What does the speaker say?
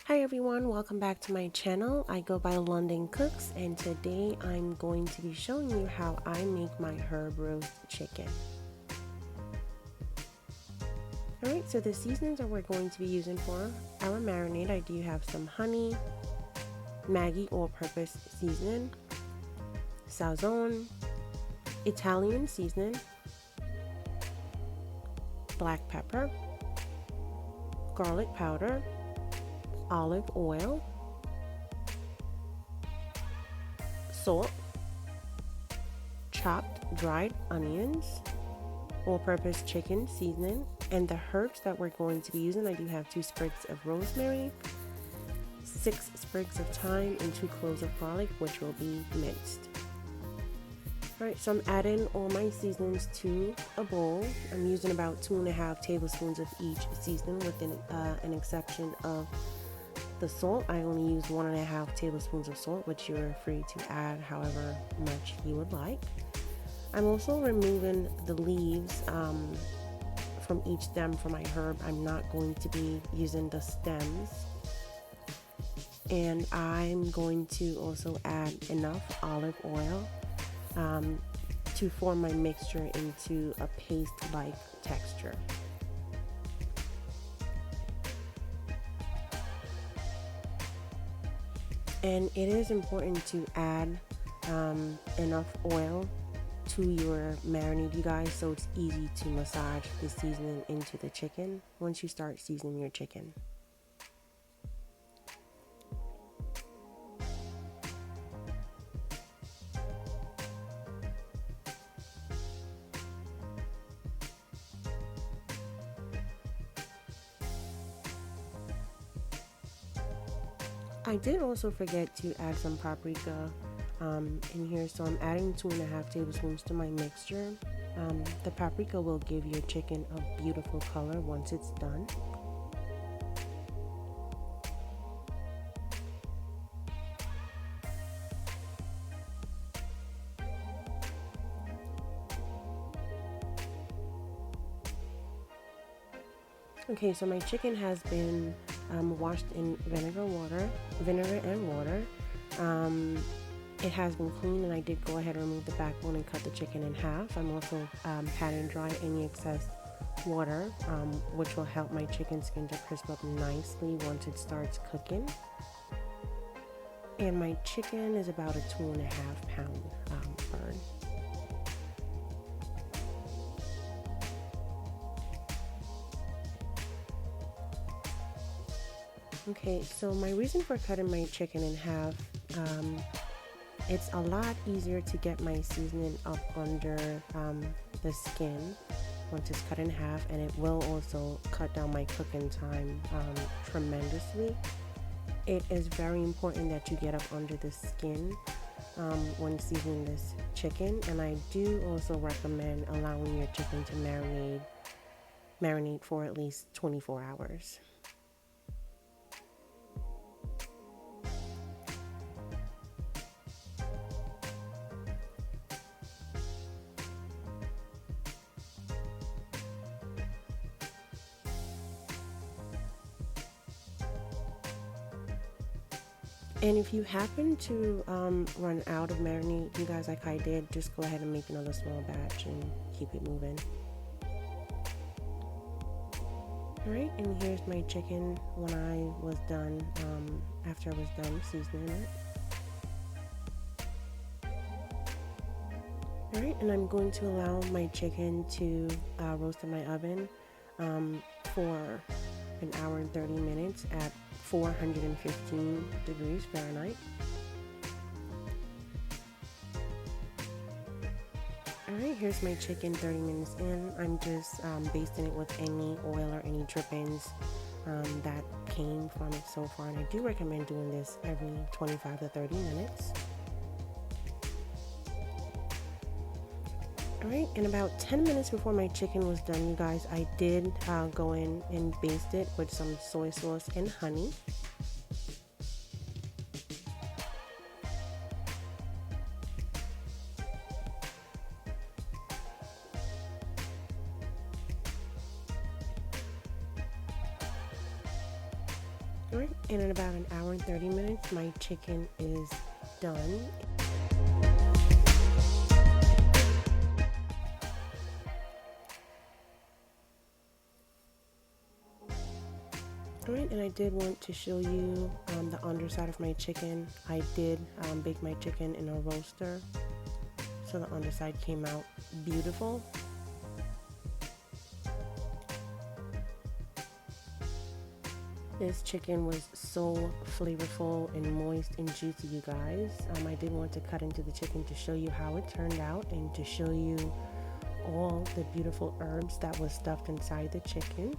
Hi everyone, welcome back to my channel. I go by Londoncookss, and today I'm going to be showing you how I make my herb roast chicken. Alright, so the seasonings that we're going to be using for our marinade, I do have some honey, Maggi all-purpose seasoning, Sazon, Italian seasoning, black pepper, garlic powder, olive oil, salt, chopped dried onions, all-purpose chicken seasoning, and the herbs that we're going to be using, I do have 2 sprigs of rosemary, 6 sprigs of thyme, and 2 cloves of garlic, which will be minced. Alright, so I'm adding all my seasonings to a bowl. I'm using about 2.5 tablespoons of each seasoning, with an exception of the salt. I only use 1.5 tablespoons of salt, which you're free to add however much you would like. I'm also removing the leaves from each stem for my herb. I'm not going to be using the stems. And I'm going to also add enough olive oil to form my mixture into a paste-like texture. And it is important to add enough oil to your marinade, you guys, so it's easy to massage the seasoning into the chicken once you start seasoning your chicken. I did also forget to add some paprika in here, so I'm adding 2.5 tablespoons to my mixture. The paprika will give your chicken a beautiful color once it's done. Okay, so my chicken has been washed in vinegar and water. It has been cleaned, and I did go ahead and remove the backbone and cut the chicken in half. I'm also patting dry any excess water, which will help my chicken skin to crisp up nicely once it starts cooking. And my chicken is about a 2.5 pound bird. Okay, so my reason for cutting my chicken in half, it's a lot easier to get my seasoning up under the skin once it's cut in half, and it will also cut down my cooking time tremendously. It is very important that you get up under the skin when seasoning this chicken, and I do also recommend allowing your chicken to marinate for at least 24 hours. And if you happen to run out of marinade, you guys, like I did, just go ahead and make another small batch and keep it moving. Alright, and here's my chicken when I was done, after I was done seasoning it. Alright, and I'm going to allow my chicken to roast in my oven for an hour and 30 minutes at 415 degrees Fahrenheit. Alright, here's my chicken 30 minutes in. I'm just basting it with any oil or any drippings that came from it so far, and I do recommend doing this every 25 to 30 minutes. Alright, and about 10 minutes before my chicken was done, you guys, I did go in and baste it with some soy sauce and honey. Right, and in about an hour and 30 minutes, my chicken is done. Alright, and I did want to show you the underside of my chicken. I did bake my chicken in a roaster, so the underside came out beautiful. This chicken was so flavorful and moist and juicy, you guys. I did want to cut into the chicken to show you how it turned out and to show you all the beautiful herbs that was stuffed inside the chicken.